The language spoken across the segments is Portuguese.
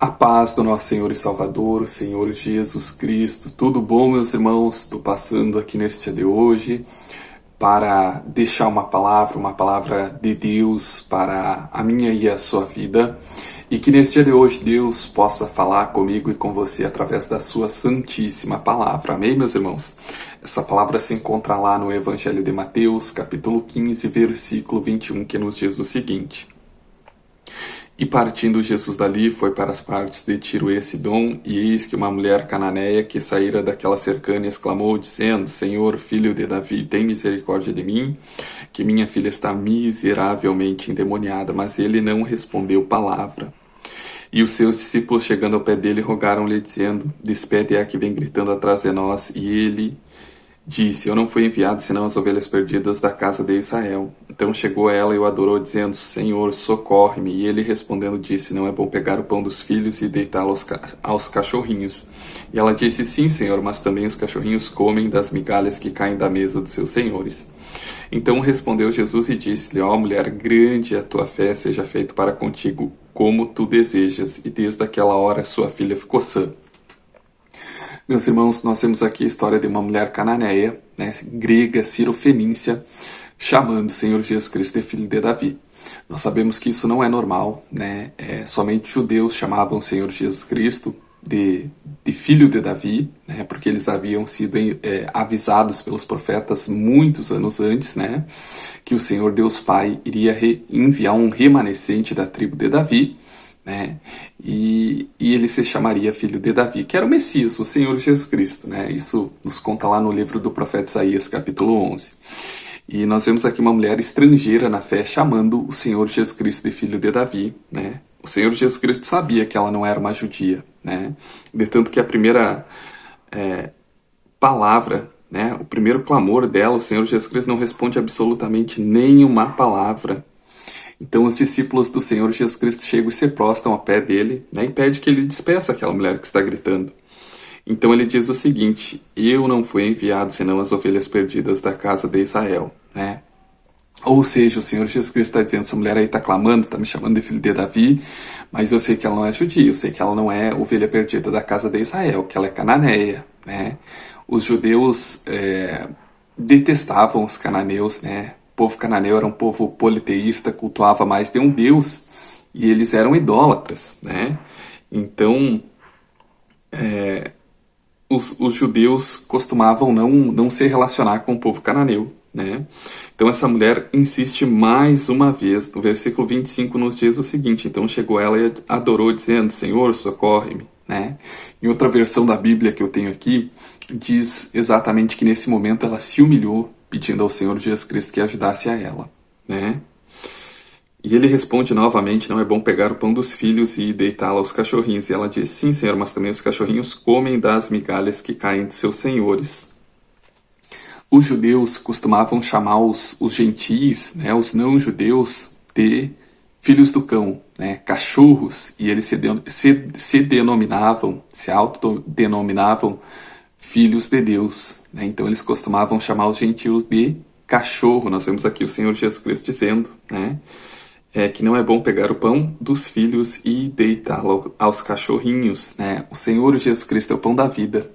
A paz do nosso Senhor e Salvador, o Senhor Jesus Cristo. Tudo bom, meus irmãos? Estou passando aqui neste dia de hoje para deixar uma palavra de Deus para a minha e a sua vida. E que neste dia de hoje Deus possa falar comigo e com você através da sua santíssima palavra. Amém, meus irmãos? Essa palavra se encontra lá no Evangelho de Mateus, capítulo 15, versículo 21, que nos diz o seguinte: E partindo Jesus dali, foi para as partes de Tiro e Sidom, e eis que uma mulher cananeia que saíra daquelas cercâneas clamou, dizendo: Senhor, filho de Davi, tem misericórdia de mim, que minha filha está miseravelmente endemoniada. Mas ele não respondeu palavra. E os seus discípulos, chegando ao pé dele, rogaram-lhe, dizendo: Despede a que vem gritando atrás de nós. E ele disse: Eu não fui enviado senão as ovelhas perdidas da casa de Israel. Então chegou a ela e o adorou, dizendo: Senhor, socorre-me. E ele respondendo disse: Não é bom pegar o pão dos filhos e deitá-lo aos cachorrinhos. E ela disse: Sim, Senhor, mas também os cachorrinhos comem das migalhas que caem da mesa dos seus senhores. Então respondeu Jesus e disse-lhe: Ó mulher, grande é a tua fé, seja feito para contigo como tu desejas. E desde aquela hora sua filha ficou sã. Meus irmãos, nós temos aqui a história de uma mulher cananeia, grega, cirofenícia, chamando o Senhor Jesus Cristo de filho de Davi. Nós sabemos que isso não é normal, somente judeus chamavam o Senhor Jesus Cristo de filho de Davi, porque eles haviam sido avisados pelos profetas muitos anos antes, que o Senhor Deus Pai iria enviar um remanescente da tribo de Davi, e ele se chamaria filho de Davi, que era o Messias, o Senhor Jesus Cristo. Isso nos conta lá no livro do profeta Isaías, capítulo 11. E nós vemos aqui uma mulher estrangeira na fé chamando o Senhor Jesus Cristo de filho de Davi. O Senhor Jesus Cristo sabia que ela não era uma judia, de tanto que a primeira palavra, o primeiro clamor dela, o Senhor Jesus Cristo não responde absolutamente nenhuma palavra. Então os discípulos do Senhor Jesus Cristo chegam e se prostam ao pé dele, e pede que ele despeça aquela mulher que está gritando. Então ele diz o seguinte: Eu não fui enviado senão as ovelhas perdidas da casa de Israel. Ou seja, o Senhor Jesus Cristo está dizendo: essa mulher aí está clamando, está me chamando de filho de Davi, mas eu sei que ela não é judia, eu sei que ela não é ovelha perdida da casa de Israel, que ela é cananeia. Os judeus detestavam os cananeus, O povo cananeu era um povo politeísta, cultuava mais de um deus, e eles eram idólatras, Então, os judeus costumavam não se relacionar com o povo cananeu, Então essa mulher insiste mais uma vez. No versículo 25 nos diz o seguinte: Então chegou ela e adorou, dizendo: Senhor, socorre-me. Em outra versão da Bíblia que eu tenho aqui, diz exatamente que nesse momento ela se humilhou, pedindo ao Senhor Jesus Cristo que ajudasse a ela. E ele responde novamente: Não é bom pegar o pão dos filhos e deitá-lo aos cachorrinhos. E ela diz: Sim, Senhor, mas também os cachorrinhos comem das migalhas que caem dos seus senhores. Os judeus costumavam chamar os gentis, os não-judeus, de filhos do cão, cachorros, e eles se autodenominavam filhos de Deus. Então eles costumavam chamar os gentios de cachorro. Nós vemos aqui o Senhor Jesus Cristo dizendo que não é bom pegar o pão dos filhos e deitá-lo aos cachorrinhos. O Senhor Jesus Cristo é o pão da vida,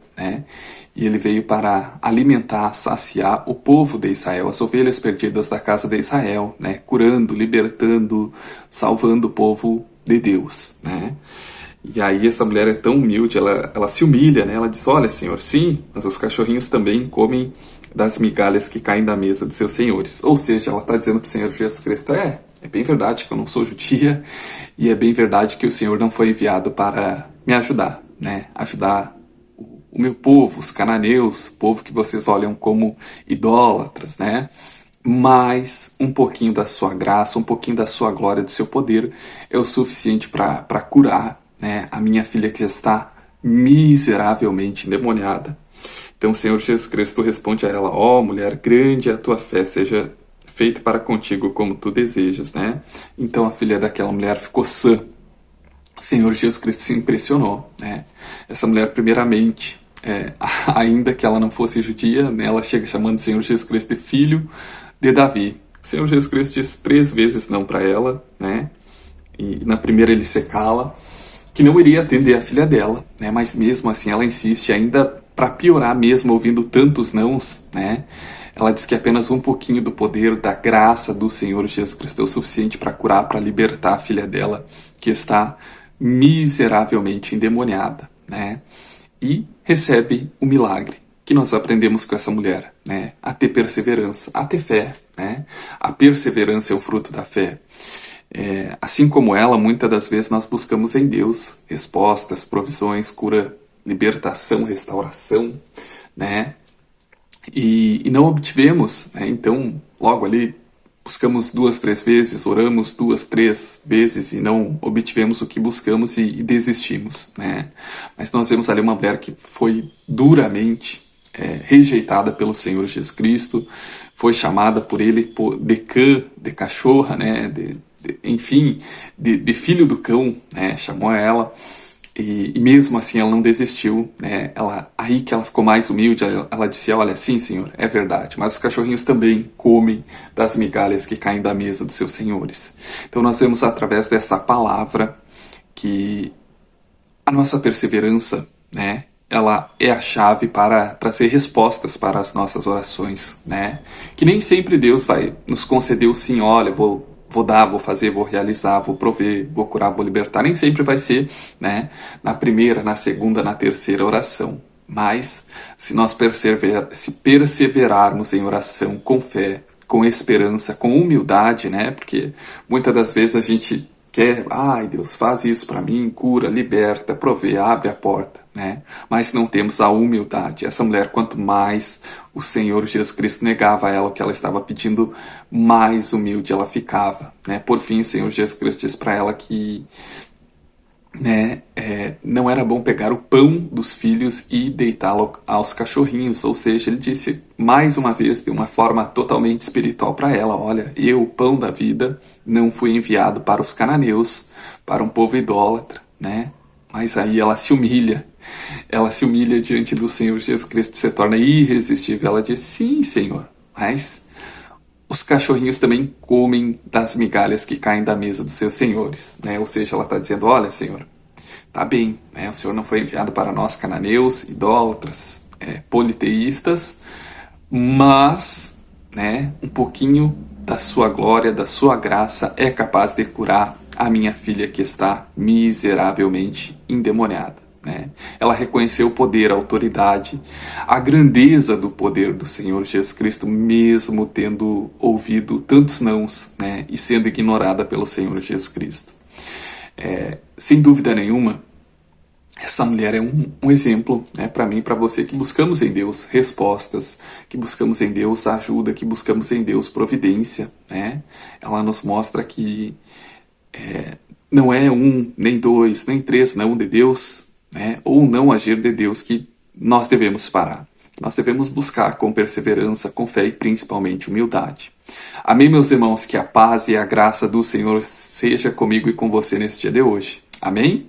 e ele veio para alimentar, saciar o povo de Israel, as ovelhas perdidas da casa de Israel, curando, libertando, salvando o povo de Deus. E aí essa mulher é tão humilde, ela se humilha, ela diz: Olha, Senhor, sim, mas os cachorrinhos também comem das migalhas que caem da mesa dos seus senhores. Ou seja, ela está dizendo para o Senhor Jesus Cristo: É bem verdade que eu não sou judia, e é bem verdade que o Senhor não foi enviado para me ajudar, ajudar o meu povo, os cananeus, povo que vocês olham como idólatras, mas um pouquinho da sua graça, um pouquinho da sua glória, do seu poder é o suficiente para curar a minha filha que está miseravelmente endemoniada. Então o Senhor Jesus Cristo responde a ela: Ó mulher, grande é a tua fé, seja feito para contigo como tu desejas. Então a filha daquela mulher ficou sã. O Senhor Jesus Cristo se impressionou. Essa mulher, primeiramente, ainda que ela não fosse judia, ela chega chamando o Senhor Jesus Cristo de filho de Davi. O Senhor Jesus Cristo diz 3 vezes não para ela, E na primeira ele se cala. que não iria atender a filha dela, né? Mas mesmo assim ela insiste ainda, para piorar mesmo, ouvindo tantos nãos, né? Ela diz que apenas um pouquinho do poder, da graça do Senhor Jesus Cristo é o suficiente para curar, para libertar a filha dela, que está miseravelmente endemoniada, né? E recebe o milagre que nós aprendemos com essa mulher, né? A ter perseverança, a ter fé, né? A perseverança é o fruto da fé. Assim como ela, muitas das vezes nós buscamos em Deus respostas, provisões, cura, libertação, restauração, né? E não obtivemos, né? Então, logo ali, buscamos 2, 3 vezes, oramos 2, 3 vezes e não obtivemos o que buscamos e desistimos, né? Mas nós vemos ali uma mulher que foi duramente rejeitada pelo Senhor Jesus Cristo, foi chamada por ele de cachorra, né? Enfim, de filho do cão, né? Chamou ela. E mesmo assim ela não desistiu, né? Aí que ela ficou mais humilde, ela disse, olha, sim, Senhor, é verdade, mas os cachorrinhos também comem das migalhas que caem da mesa dos seus senhores. Então nós vemos através dessa palavra que a nossa perseverança, né, ela é a chave para trazer respostas para as nossas orações, né? Que nem sempre Deus vai nos conceder o sim, olha, vou dar, vou fazer, vou realizar, vou prover, vou curar, vou libertar. Nem sempre vai ser, né, na primeira, na segunda, na terceira oração. Mas se nós perseverarmos em oração com fé, com esperança, com humildade, né? Porque muitas das vezes a gente quer, ai Deus, faz isso para mim, cura, liberta, provê, abre a porta, né? Mas não temos a humildade. Essa mulher, quanto mais o Senhor Jesus Cristo negava a ela o que ela estava pedindo, mais humilde ela ficava, né? Por fim, o Senhor Jesus Cristo diz para ela que, né, não era bom pegar o pão dos filhos e deitá-lo aos cachorrinhos. Ou seja, ele disse mais uma vez, de uma forma totalmente espiritual para ela, olha, eu, o pão da vida, não fui enviado para os cananeus, para um povo idólatra, né? Mas aí ela se humilha diante do Senhor Jesus Cristo, se torna irresistível. Ela diz, sim, Senhor, mas os cachorrinhos também comem das migalhas que caem da mesa dos seus senhores, né? Ou seja, ela está dizendo, olha, Senhor, tá bem, né? O Senhor não foi enviado para nós cananeus, idólatras, politeístas, mas, né, um pouquinho da sua glória, da sua graça é capaz de curar a minha filha que está miseravelmente endemoniada. Né? Ela reconheceu o poder, a autoridade, a grandeza do poder do Senhor Jesus Cristo, mesmo tendo ouvido tantos nãos, né? E sendo ignorada pelo Senhor Jesus Cristo. Sem dúvida nenhuma, essa mulher é um exemplo, né, para mim e para você, que buscamos em Deus respostas, que buscamos em Deus ajuda, que buscamos em Deus providência. Né? Ela nos mostra que não é 1, nem 2, nem 3 não de Deus, né, ou não agir de Deus que nós devemos parar. Nós devemos buscar com perseverança, com fé e principalmente humildade. Amém, meus irmãos, que a paz e a graça do Senhor seja comigo e com você nesse dia de hoje. Amém?